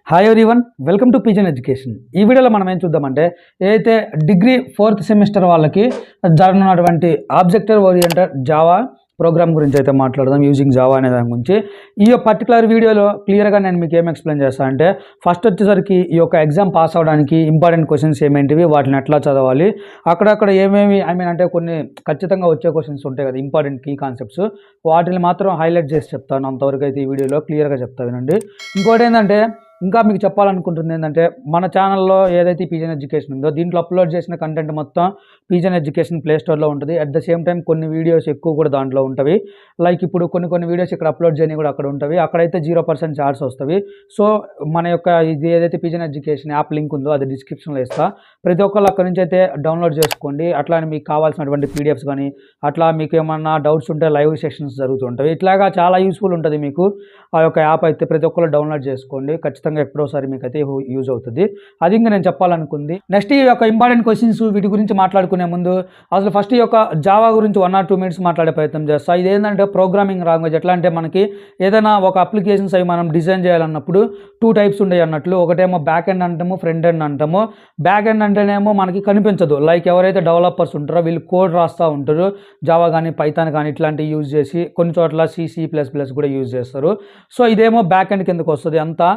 Hi everyone, welcome to pigeon education. ఈ వీడియోలో మనం ఏం చూద్దామంటే, ఏదైతే డిగ్రీ 4th సెమిస్టర్ వాళ్ళకి జరగనున్నటువంటి ఆబ్జెక్టివ్ ఓరియంటెడ్ జావా ప్రోగ్రామ్ గురించి అయితే మాట్లాడదాం, యూజింగ్ జావా అనే దాని గురించి. ఈ పర్టికులర్ వీడియోలో క్లియర్గా నేను మీకు ఏం ఎక్స్ప్లెయిన్ చేస్తాను అంటే, ఫస్ట్ వచ్చేసరికి ఈ యొక్క ఎగ్జామ్ పాస్ అవ్వడానికి ఇంపార్టెంట్ క్వశ్చన్స్ ఏమేంటివి, వాటిని ఎట్లా చదవాలి, అక్కడక్కడ ఏమేమి అంటే కొన్ని ఖచ్చితంగా వచ్చే క్వశ్చన్స్ ఉంటాయి కదా, ఇంపార్టెంట్ కీ కాన్సెప్ట్స్, వాటిని మాత్రం హైలైట్ చేసి చెప్తాను. అంతవరకు అయితే ఈ వీడియోలో క్లియర్గా చెప్తా వినండి. ఇంకోటి ఏంటంటే, ఇంకా మీకు చెప్పాలనుకుంటుంది ఏంటంటే, మన ఛానల్లో ఏదైతే పీజన్ ఎడ్యుకేషన్ ఉందో దీంట్లో అప్లోడ్ చేసిన కంటెంట్ మొత్తం పీజన్ ఎడ్యుకేషన్ ప్లే స్టోర్లో ఉంటుంది. అట్ ద సేమ్ టైం కొన్ని వీడియోస్ ఎక్కువ కూడా దాంట్లో ఉంటవి. లైక్ ఇప్పుడు కొన్ని వీడియోస్ ఇక్కడ అప్లోడ్ చేయని కూడా అక్కడ ఉంటవి. అక్కడైతే 0% చార్ట్స్ వస్తవి. సో మన యొక్క ఇది ఏదైతే పీజన్ ఎడ్యుకేషన్ యాప్ లింక్ ఉందో అది డిస్క్రిప్షన్లో ఇస్తా. ప్రతి ఒక్కళ్ళు అక్కడ నుంచి అయితే డౌన్లోడ్ చేసుకోండి. అట్లానే మీకు కావాల్సినటువంటి పీడిఎఫ్స్ కానీ, అట్లా మీకు ఏమన్నా డౌట్స్ ఉంటే లైవ్ సెషన్స్ జరుగుతుంటాయి. ఇట్లాగా చాలా యూస్ఫుల్ ఉంటుంది మీకు ఆ యొక్క యాప్ అయితే. ప్రతి ఒక్కళ్ళు డౌన్లోడ్ చేసుకోండి, ఖచ్చితంగా ఎప్పుడోసారి మీకు అయితే యూజ్ అవుతుంది. అది ఇంకా నేను చెప్పాలనుకుంది. నెక్స్ట్ ఈ యొక్క ఇంపార్టెంట్ క్వశ్చన్స్ వీటి గురించి మాట్లాడుకునే ముందు అసలు ఫస్ట్ ఈ యొక్క జావా గురించి 1 or 2 minutes మాట్లాడే ప్రయత్నం చేస్తా. ఇదేంటంటే ప్రోగ్రామింగ్ లాంగ్వేజ్. ఎట్లా అంటే మనకి ఏదైనా ఒక అప్లికేషన్స్ అవి మనం డిజైన్ చేయాలన్నప్పుడు 2 types ఉండేవి అన్నట్లు. ఒకటేమో బ్యాక్ ఎండ్ అంటాము, ఫ్రంట్ ఎండ్ అంటాము. బ్యాక్ ఎండ్ అంటేనేమో మనకి కనిపించదు. లైక్ ఎవరైతే డెవలపర్స్ ఉంటారో వీళ్ళు కోడ్ రాస్తూ ఉంటారు, జావా కానీ పైథాన్ కానీ ఇట్లాంటివి యూజ్ చేసి. కొన్ని చోట్ల C++ కూడా యూజ్ చేస్తారు. సో ఇదేమో బ్యాక్ ఎండ్ కిందకు వస్తుంది. అంతా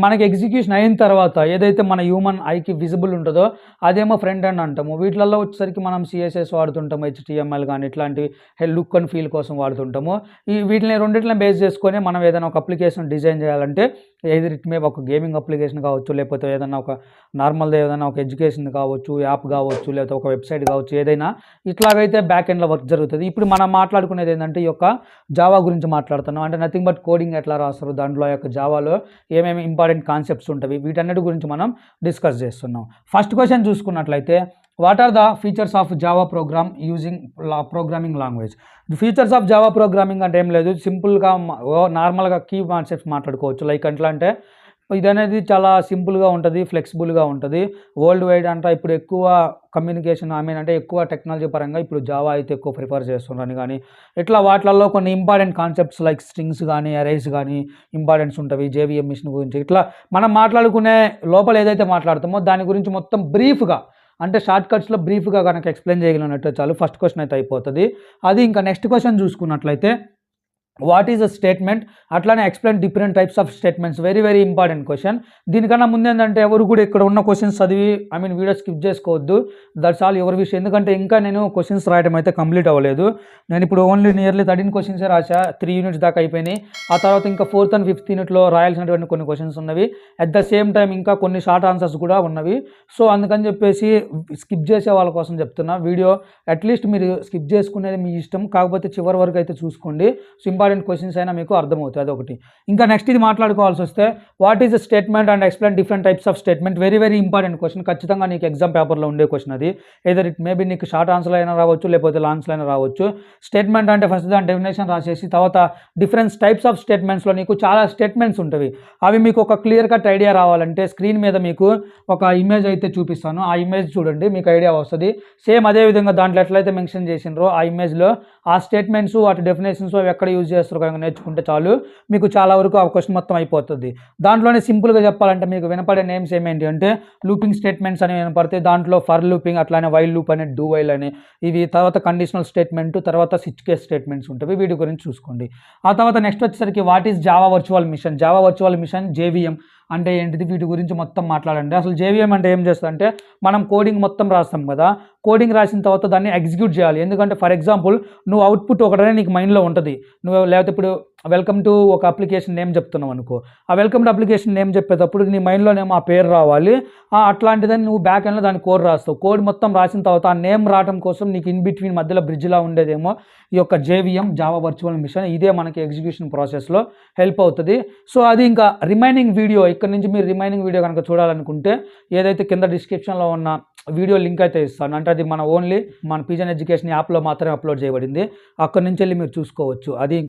మనకి ఎగ్జిక్యూషన్ అయిన తర్వాత ఏదైతే మన హ్యూమన్ ఐకి విజిబుల్ ఉంటుందో అదేమో ఫ్రంట్ ఎండ్ అంటాము. వీటిలలో వచ్చేసరికి మనం CSS వాడుతుంటాము, HTML కానీ ఇట్లాంటివి లుక్ అండ్ ఫీల్ కోసం వాడుతుంటాము. వీటిని రెండింటిని బేస్ చేసుకొని మనం ఏదైనా ఒక అప్లికేషన్ డిజైన్ చేయాలంటే, ఏది మే ఒక గేమింగ్ అప్లికేషన్ కావచ్చు, లేకపోతే ఏదైనా ఒక నార్మల్గా ఏదైనా ఒక ఎడ్యుకేషన్ కావచ్చు, యాప్ కావచ్చు, లేకపోతే ఒక వెబ్సైట్ కావచ్చు, ఏదైనా ఇట్లాగైతే బ్యాక్ ఎండ్లో వర్క్ జరుగుతుంది. ఇప్పుడు మనం మాట్లాడుకునేది ఏంటంటే ఈ యొక్క జావా గురించి మాట్లాడుతున్నాం. అంటే నథింగ్ బట్ కోడింగ్ ఎట్లా రాస్తారు, దాంట్లో యొక్క జావాలో ఏమేమి ఇంపార్టెంట్ కాన్సెప్ట్స్ ఉంటాయి, వీటన్నిటి గురించి మనం డిస్కస్ చేస్తున్నాం. ఫస్ట్ క్వశ్చన్ చూసుకున్నట్లయితే, what are the features of Java program using programming language? Features of Java programming అంటే ఏం లేదు, సింపుల్గా నార్మల్గా కీ కాన్సెప్ట్స్ మాట్లాడుకోవచ్చు. లైక్ ఎట్లా అంటే, ఇది అనేది చాలా సింపుల్గా ఉంటుంది, ఫ్లెక్సిబుల్గా ఉంటుంది. వరల్డ్ వైడ్ అంటే ఇప్పుడు ఎక్కువ కమ్యూనికేషన్ అంటే ఎక్కువ టెక్నాలజీ పరంగా ఇప్పుడు జావా అయితే ఎక్కువ ప్రిఫర్ చేస్తున్నాను. కానీ ఇట్లా వాటిలలో కొన్ని ఇంపార్టెంట్ కాన్సెప్ట్స్ లైక్ స్ట్రింగ్స్ కానీ, అరేస్ కానీ ఇంపార్టెన్స్ ఉంటుంది. JVM మిషన్ గురించి ఇట్లా మనం మాట్లాడుకునే లోపల ఏదైతే మాట్లాడుతామో దాని గురించి మొత్తం బ్రీఫ్గా, అంటే షార్ట్ కట్స్లో బ్రీఫ్గా కనుక ఎక్స్ప్లెయిన్ చేయగలిగినట్టు చాలు, ఫస్ట్ క్వశ్చన్ అయితే అయిపోతుంది. అది ఇంకా నెక్స్ట్ క్వశ్చన్ చూసుకున్నట్లయితే, వాట్ ఈజ్ అ స్టేట్మెంట్? అట్లానే explain different types of statements. Very important question. దీనికన్నా ముందు ఏంటంటే, ఎవరు కూడా ఇక్కడ ఉన్న క్వశ్చన్స్ చదివి వీడియో స్కిప్ చేసుకోవద్దు. దట్స్ ఆల్ ఎవరి విషయం. ఎందుకంటే ఇంకా నేను క్వశ్చన్స్ రాయడం అయితే కంప్లీట్ అవ్వలేదు. నేను ఇప్పుడు ఓన్లీ నియర్లీ 13 క్వశ్చన్సే రాసా. 3 units దాకా అయిపోయినాయి. ఆ తర్వాత ఇంకా 4th and 5th unitలో రాయాల్సినటువంటి కొన్ని క్వశ్చన్స్ ఉన్నవి. అట్ ద సేమ్ టైం ఇంకా కొన్ని షార్ట్ ఆన్సర్స్ కూడా ఉన్నవి. సో అందుకని చెప్పేసి స్కిప్ చేసే వాళ్ళ కోసం చెప్తున్నా. వీడియో అట్లీస్ట్ మీరు స్కిప్ చేసుకునేది మీ ఇష్టం, కాకపోతే చివరి వరకు అయితే చూసుకోండి. సో ఇంపార్టెంట్ క్వశ్చన్స్ అయినా మీకు అర్థమవుతుంది. అదొకటి. ఇంకా నెక్స్ట్ ఇది మాట్లాడుకోవాల్సి వస్తే, what is the statement and explain different types of statement. Very important question. ఖచ్చితంగా నీకు ఎగ్జామ్ పేపర్లో ఉండే క్వశ్చన్ అది. ఏదర్ ఇట్ మేబీ నీకు షార్ట్ ఆన్సర్ అయినా రావచ్చు, లేకపోతే లాంగ్స్లో అయినా రావచ్చు. స్టేట్మెంట్ అంటే ఫస్ట్ దాని డెఫినేషన్ రాసేసి, తర్వాత డిఫరెంట్ టైప్స్ ఆఫ్ స్టేట్మెంట్స్లో నీకు చాలా స్టేట్మెంట్స్ ఉంటాయి. అవి మీకు ఒక క్లియర్ కట్ ఐడియా రావాలంటే స్క్రీన్ మీద మీకు ఒక ఇమేజ్ అయితే చూపిస్తాను. ఆ ఇమేజ్ చూడండి, మీకు ఐడియా వస్తుంది. సేమ్ అదే విధంగా దాంట్లో ఎట్లయితే మెన్షన్ చేసినారో ఆ ఇమేజ్లో ఆ స్టేట్మెంట్స్, వాటి డెఫినేషన్స్ అవి ఎక్కడ యూజ్ చేస్తారో కనుక నేర్చుకుంటే చాలు, మీకు చాలా వరకు ఆ క్వశ్చన్ మొత్తం అయిపోతుంది. దాంట్లోనే సింపుల్గా చెప్పాలంటే మీకు వినపడే నేమ్స్ ఏమేంటి అంటే, లూపింగ్ స్టేట్మెంట్స్ అని వినపడతాయి. దాంట్లో ఫర్ లూపింగ్, అట్లానే వైల్ లూప్ అని, డూ వైల్ అని, ఇవి తర్వాత కండిషనల్ స్టేట్మెంట్, తర్వాత స్విచ్ కేస్ స్టేట్మెంట్స్ ఉంటాయి. వీటి గురించి చూసుకోండి. ఆ తర్వాత నెక్స్ట్ వచ్చేసరికి, what is Java virtual machine? Java virtual machine JVM అంటే ఏంటిది, వీటి గురించి మొత్తం మాట్లాడండి. అసలు JVM అంటే ఏం చేస్తుందంటే, మనం కోడింగ్ మొత్తం రాస్తాం కదా, కోడింగ్ రాసిన తర్వాత దాన్ని ఎగ్జిక్యూట్ చేయాలి. ఎందుకంటే ఫర్ ఎగ్జాంపుల్ నువ్వు అవుట్పుట్ ఒకటనే నీకు మైండ్లో ఉంటుంది. నువ్వు లేకపోతే ఇప్పుడు వెల్కమ్ టు ఒక అప్లికేషన్ నేమ్ చెప్తున్నావు అనుకో, ఆ వెల్కమ్ టు అప్లికేషన్ నేమ్ చెప్పేటప్పుడు నీ మైండ్లోనేమో ఆ పేరు రావాలి. అట్లాంటిదని నువ్వు బ్యాక్ ఎండ్లో దాని కోడ్ రాస్తావు. కోడ్ మొత్తం రాసిన తర్వాత ఆ నేమ్ రావడం కోసం నీకు ఇన్ బిట్వీన్ మధ్యలో బ్రిడ్జ్లా ఉండేదేమో ఈ యొక్క JVM, జావా వర్చువల్ మిషన్. ఇదే మనకి ఎగ్జిక్యూషన్ ప్రాసెస్లో హెల్ప్ అవుతుంది. సో అది ఇంకా రిమైనింగ్ వీడియో, ఇక్కడ నుంచి మీరు రిమైనింగ్ వీడియో కనుక చూడాలనుకుంటే ఏదైతే కింద డిస్క్రిప్షన్లో ఉన్న వీడియో లింక్ అయితే ఇస్తాను. అంటే అది మన ఓన్లీ మన పీజన్ ఎడ్యుకేషన్ యాప్లో మాత్రమే అప్లోడ్ చేయబడింది. అక్కడ నుంచి వెళ్ళి మీరు చూసుకోవచ్చు. అది